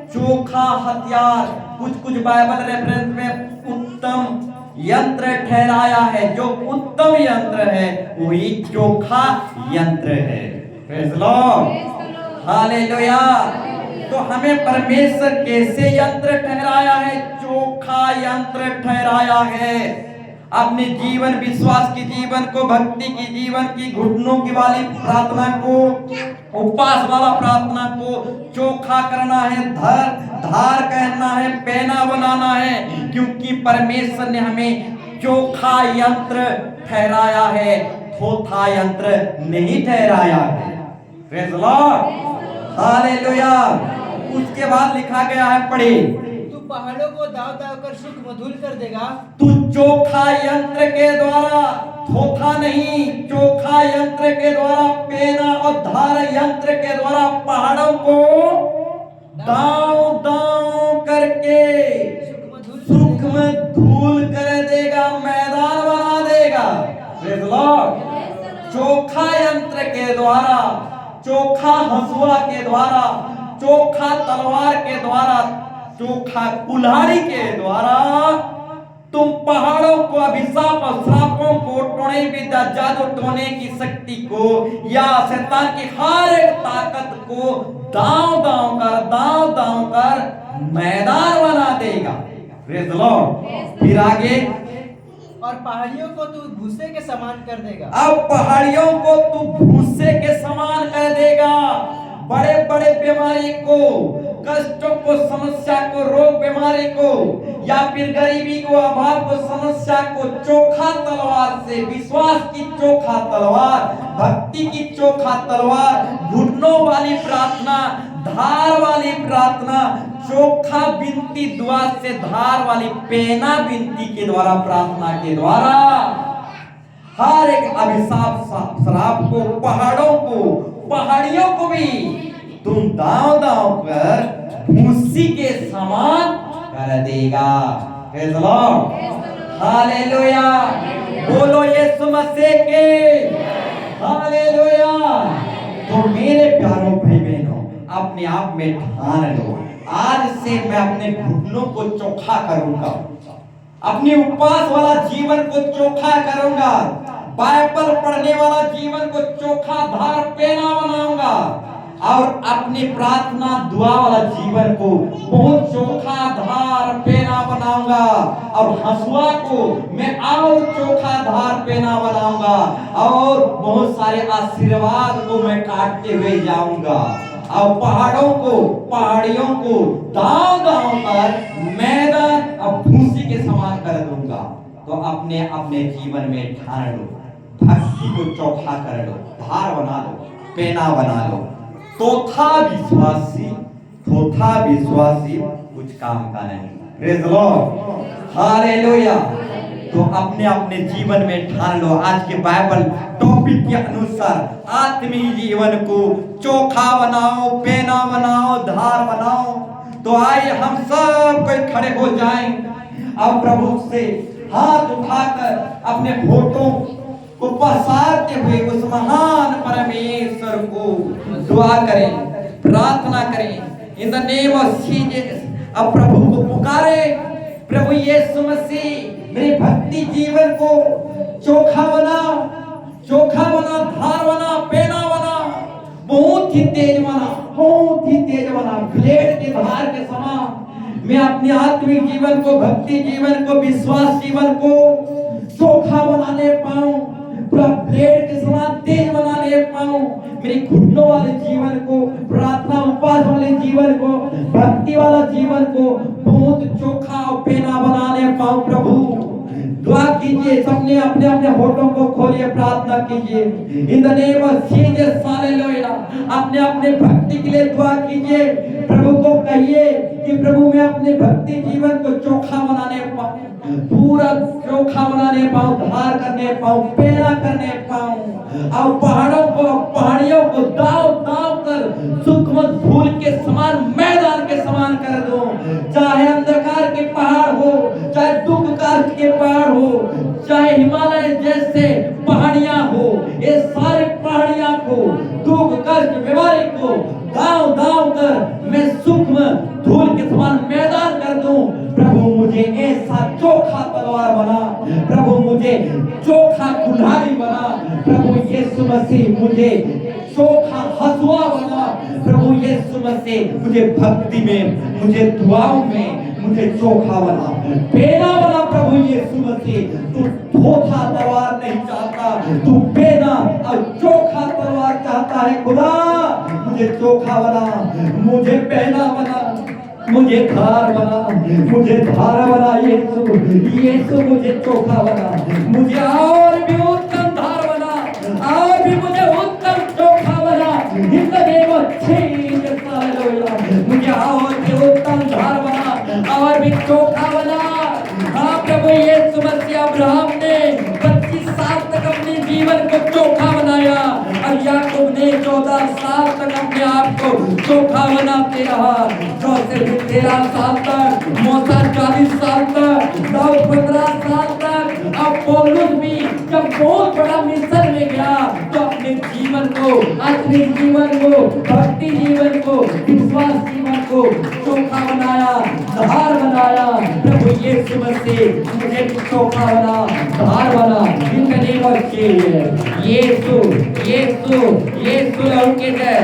चोखा हथियार। कुछ बाइबल रेफरेंस में उत्तम यंत्र ठहराया है। जो उत्तम यंत्र है वही चोखा यंत्र है। Praise the Lord, hallelujah. तो हमें परमेश्वर कैसे यंत्र ठहराया है? चोखा यंत्र ठहराया है। अपने जीवन, विश्वास के जीवन को, भक्ति के जीवन की, घुटनों की वाली प्रार्थना को, उपवास वाला प्रार्थना को चोखा करना है, धार कहना है, पेना बनाना है, क्योंकि परमेश्वर ने हमें चोखा यंत्र ठहराया है, थोथा यंत्र नहीं ठहराया है। Praise the Lord, hallelujah. उसके बाद लिखा गया है, पढ़े, तू पहाड़ों को दाव दाव कर सुख मधुर कर देगा। तू चोखा यंत्र के द्वारा, थोथा नहीं, चोखा यंत्र के द्वारा, पेना और धार यंत्र के द्वारा पहाड़ों को दाव दाव करके सूक्ष्म धूल कर देगा, मैदान बना देगा। Praise the Lord. चोखा यंत्र के द्वारा, चोखा हंसुआ के द्वारा, चोखा तलवार के द्वारा, चोखा कुल्हाड़ी के द्वारा तुम पहाड़ों को, अभिशाप और श्रापों को, टोने विद्या, जादू टोने की शक्ति को या शैतान की हर एक ताकत को दांव दांव कर मैदान बना देगा। Praise the Lord. फिर आगे, और पहाड़ियों को तू भूसे के समान कर देगा। अब पहाड़ियों को तू भूसे के समान कर देगा। बड़े बड़े बीमारी को, कष्टों को, समस्या को, रोग बीमारी को या फिर गरीबी को, अभाव को, समस्या को चोखा तलवार से, विश्वास की चोखा तलवार, भक्ति की चोखा तलवार, घुटनों वाली प्रार्थना, धार वाली प्रार्थना, चोखा बिनती दुआ से, धार वाली पेना बिनती के द्वारा, प्रार्थना के द्वारा हर एक अभिशाप श्राप को, पहाड़ों को, पहाड़ियों को भी तुम दांव दांव कर भूसी के समान कर देगा। Praise the Lord. हालेलुया। बोलो यीशु मसीह के हालेलुया। तो मेरे प्यारों भाई बहनों, अपने आप में ठान लो, आज से मैं अपने घुटनों को चोखा करूंगा, अपने उपवास वाला जीवन को चोखा करूंगा, बाइबल पढ़ने वाला जीवन को चोखा धार पेना बनाऊंगा और अपनी प्रार्थना दुआ वाला जीवन को बहुत चोखा धार पेना बनाऊंगा और हंसुआ को मैं और चोखा धार पेना बनाऊंगा और बहुत सारे आशीर्वाद को मैं काटते हुए जाऊंगा और पहाड़ों को, पहाड़ियों को दांव दांव कर मैदान और भूसी के समान कर दूंगा। तो अपने अपने जीवन में ठान लो, भक्ति को चोखा कर लो, धार बना लो, पेना बना लो। थोथा विश्वासी कुछ काम का नहीं। Praise the Lord. हालेलुया। तो अपने अपने जीवन में ठान लो, आज के बाइबल टॉपिक के अनुसार आत्मीय जीवन को चोखा बनाओ, पेना बनाओ, धार बनाओ। तो आइए हम सब कोई खड़े हो जाएं और प्रभु से हाथ उठाकर अपने होठों को पसारते हुए उस महान परमेश्वर को दुआ करें, प्रार्थना करें इन द नेम ऑफ जीसस। अब प्रभु को पुकारे, प्रभु यीशु मसीह मेरे भक्ति जीवन को चोखा बना, चोखा बना, धार बना, पेना बना, बहुत ही तेज बना, बहुत ही तेज बना, ब्लेड के धार के समान मैं अपने आत्मिक जीवन को, भक्ति जीवन को, विश्वास जीवन को चोखा बनाने पाऊं, पूरा ब्लेड के समान तेज बनाने पाऊं। मेरे घुटनों वाले जीवन को, प्रार्थना उपवास वाले जीवन को, भक्ति वाला जीवन को बहुत चोखा और पेना बनाने पाऊं। प्रभु दुआ कीजिए, सबने अपने अपने होठों को खोलिए, प्रार्थना कीजिए इन the name of Jesus. Hallelujah. अपने अपने भक्ति के लिए दुआ कीजिए, प्रभु को कहिए कि प्रभु मैं अपने भक्ति जीवन को चोखा बनाने पाऊं, पूरा चोखा बनाने पाऊं, धार करने पाऊं, पेना करने पाऊं और पहाड़ों को, पहाड़ियों को दाव दाव कर सूक्ष्म धूल के समान, मैदान के समान कर दूं। चाहे अंधकार के पहाड़ हो, चाहे दुख काष्ठ के पहाड़ हो, चाहे हिमालय जैसे पहाड़ियां हो, ये सारी पहाड़ियां को, दुख कष्ट बीमारी को दाव दाव कर मैं सूक्ष्म धूल के समान मैदान कर दूं। प्रभु मुझे ऐसा चोखा तलवार बना, प्रभु मुझे चोखा कुल्हाड़ी बना, प्रभु यीशु मसीह मुझे चोखा हंसुआ बना, प्रभु यीशु मसीह मुझे भक्ति में, मुझे दुआओं में मुझे चोखा बना, पेना बना। प्रभु यीशु मसीह तू थोथा तलवार नहीं चाहता, तू पेना और चोखा तलवार चाहता है। खुदा मुझे चोखा बना, मुझे पेना बना, मुझे धार बना, मुझे धार बना। यीशु यीशु मुझे चोखा बना, मुझे और भी उत्तम धार बना, और भी मुझे उत्तम चोखा बना। In the name of Jesus Abraham ने 25 साल तक अपने जीवन को चोखा बनाया और याकूब ने 14 साल तक अपने आप को चोखा बनाते रहा। जोसेफ 13 साल तक, मूसा 40 साल तक, दाऊद 15 साल तक। अब पौलुस भी जब बहुत बड़ा मिशन में गया तो अपने जीवन को, आत्मिक जीवन को, भक्ति जीवन को, विश्वास जीवन को चोखा बनाया, धार बनाया। प्रभु यीशु मसीह मुझे भी चोखा बना, धार बना, in the name of Jesus. Yeshu, Yeshu, Yeshu उनके जय।